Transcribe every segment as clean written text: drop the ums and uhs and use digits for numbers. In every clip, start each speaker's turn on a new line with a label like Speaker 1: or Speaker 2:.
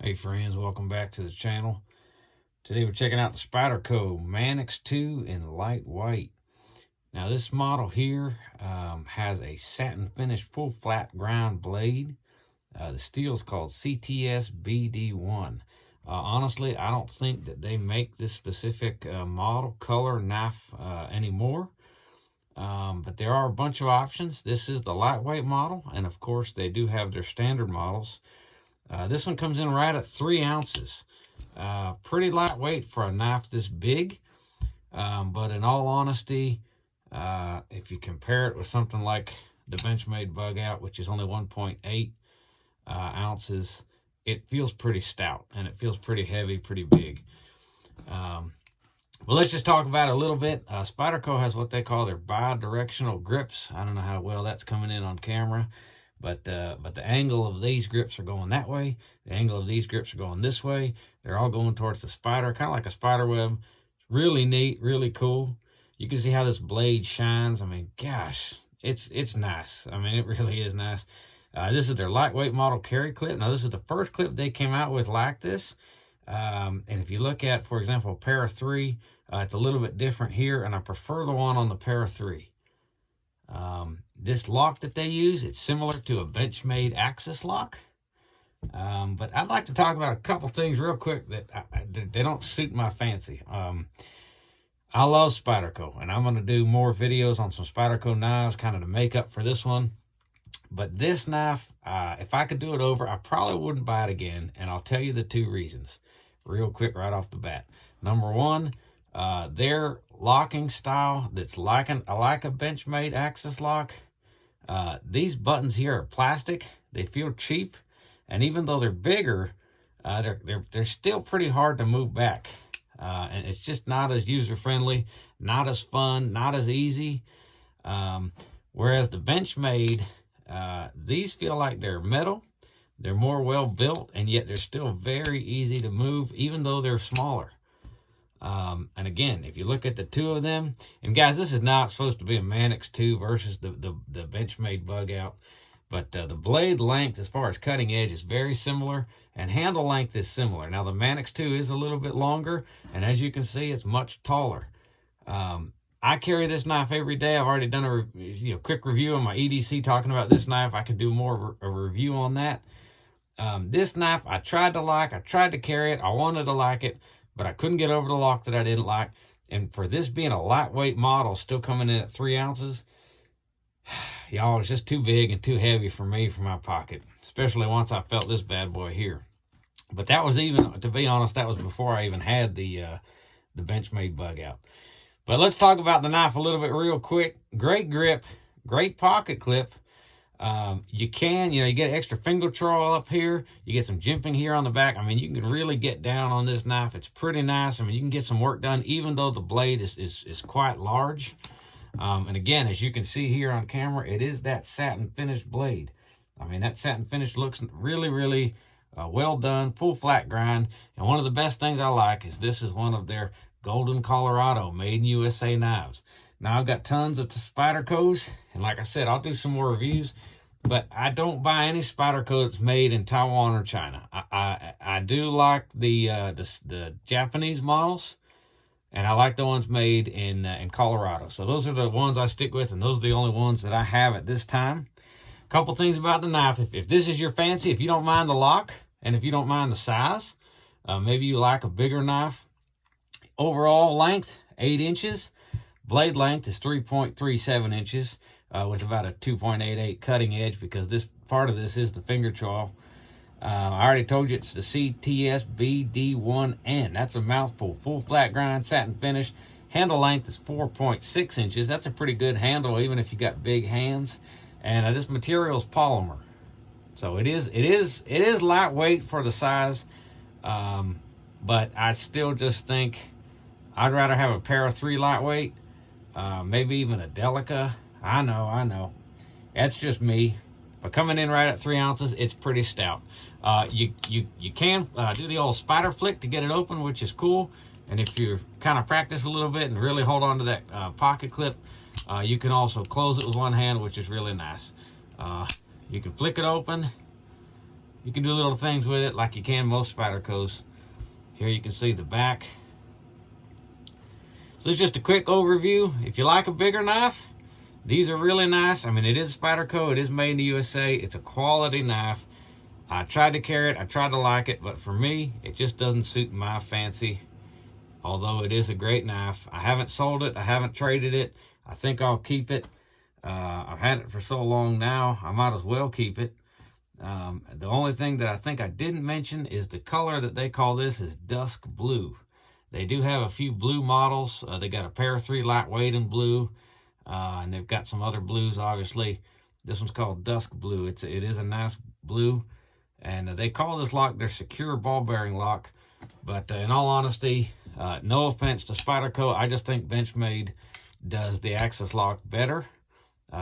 Speaker 1: Hey friends, welcome back to the channel. Today we're checking out the Spyderco Manix 2 in light white. Now this model here has a satin finish full flat grind blade. The steel is called CTS BD1. Honestly, I don't think that they make this specific model color knife anymore. But there are a bunch of options. This is the lightweight model, and of course they do have their standard models. This one comes in right at 3 ounces. Pretty lightweight for a knife this big. But in all honesty, if you compare it with something like the Benchmade Bugout, which is only 1.8 ounces, it feels pretty stout and it feels pretty heavy, pretty big. Well, let's just talk about it a little bit. Spyderco has what they call their bi-directional grips. I don't know how well that's coming in on camera. But the angle of these grips are going that way. The angle of these grips are going this way. They're all going towards the spider, kind of like a spider web. Really neat, really cool. You can see how this blade shines. I mean, gosh, it's nice. I mean, it really is nice. This is their lightweight model carry clip. Now, this is the first clip they came out with like this. And if you look at, for example, Para 3, it's a little bit different here, and I prefer the one on the Para 3. This lock that they use, it's similar to a Benchmade axis lock. But I'd like to talk about a couple things real quick that they don't suit my fancy. I love Spyderco, and I'm going to do more videos on some Spyderco knives, kind of to make up for this one. But this knife, if I could do it over, I probably wouldn't buy it again, and I'll tell you the 2 reasons real quick right off the bat. Number one, their locking style that's like a Benchmade axis lock. These buttons here are plastic. They feel cheap, and even though they're bigger, they're still pretty hard to move back. And it's just not as user-friendly, not as fun, not as easy. Whereas the Benchmade, these feel like they're metal. They're more well-built, and yet they're still very easy to move, even though they're smaller. And again, if you look at the 2 of them, and guys, this is not supposed to be a Manix 2 versus the Benchmade Bugout, but the blade length as far as cutting edge is very similar, and handle length is similar. Now the Manix 2 is a little bit longer, and as you can see, it's much taller. I carry this knife every day. I've already done a quick review on my EDC talking about this knife. I could do more of a review on that. This knife I tried to like. I tried to carry it. I wanted to like it, but I couldn't get over the lock that I didn't like. And for this being a lightweight model, still coming in at 3 ounces, y'all, it's just too big and too heavy for me, for my pocket, especially once I felt this bad boy here. But that was even, to be honest, that was before I even had the Benchmade Bugout. But let's talk about the knife a little bit real quick. Great grip, great pocket clip. You get extra finger trawl up here. You get some jimping here on the back. I mean, you can really get down on this knife. It's pretty nice. I mean, you can get some work done, even though the blade is quite large. And again, as you can see here on camera, it is that satin finish blade. I mean, that satin finish looks really, really well done, full flat grind. And one of the best things I like is this is one of their Golden Colorado made in USA knives. Now, I've got tons of Spydercos, and like I said, I'll do some more reviews, but I don't buy any Spyderco that's made in Taiwan or China. I do like the Japanese models, and I like the ones made in Colorado. So those are the ones I stick with, and those are the only ones that I have at this time. A couple things about the knife. If this is your fancy, if you don't mind the lock, and if you don't mind the size, maybe you like a bigger knife. Overall length, 8 inches. Blade length is 3.37 inches with about a 2.88 cutting edge, because this part of this is the finger trawl. I already told you it's the CTS BD1N. That's a mouthful. Full flat grind, satin finish. Handle length is 4.6 inches. That's a pretty good handle, even if you got big hands. And this material is polymer, so it is lightweight for the size. But I still just think I'd rather have a Para 3 lightweight. Maybe even a Delica. I know. That's just me. But coming in right at 3 ounces, it's pretty stout. You can do the old spider flick to get it open, which is cool. And if you kind of practice a little bit and really hold on to that pocket clip, you can also close it with one hand, which is really nice. You can flick it open, You can do little things with it like you can most Spydercos. Here you can see the back. So it's just a quick overview. If you like a bigger knife, these are really nice. I mean, it is Spyderco. It is made in the USA. It's a quality knife. I tried to carry it. I tried to like it. But for me, it just doesn't suit my fancy. Although it is a great knife. I haven't sold it. I haven't traded it. I think I'll keep it. I've had it for so long now, I might as well keep it. The only thing that I think I didn't mention is the color that they call this is dusk blue. They do have a few blue models. They got a Para 3 lightweight in blue, and they've got some other blues, obviously. This one's called dusk blue. It is a nice blue, and they call this lock their secure ball bearing lock. But in all honesty, no offense to Spyderco, I just think Benchmade does the axis lock better.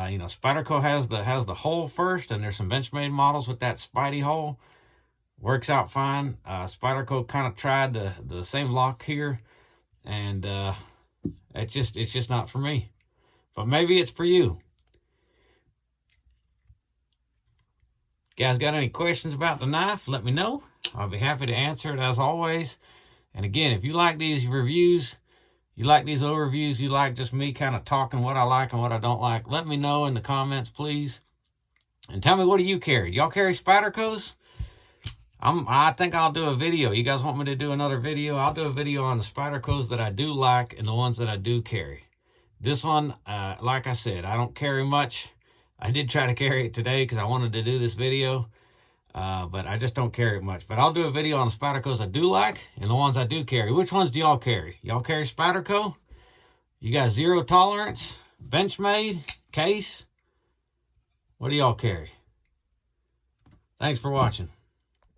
Speaker 1: You know, Spyderco has the hole first, and there's some Benchmade models with that Spidey hole. Works out fine. Spyderco kind of tried the same lock here, and it's just not for me. But maybe it's for you. Guys, got any questions about the knife? Let me know. I'll be happy to answer it as always. And again, if you like these reviews, you like these overviews, you like just me kind of talking what I like and what I don't like, let me know in the comments, please. And tell me, what do you carry? Y'all carry Spydercos? I think I'll do a video. You guys want me to do another video? I'll do a video on the Spydercos that I do like and the ones that I do carry. This one, like I said, I don't carry much. I did try to carry it today because I wanted to do this video. But I just don't carry it much. But I'll do a video on the Spydercos I do like and the ones I do carry. Which ones do y'all carry? Y'all carry Spyderco? You got zero tolerance? Benchmade? Case? What do y'all carry? Thanks for watching.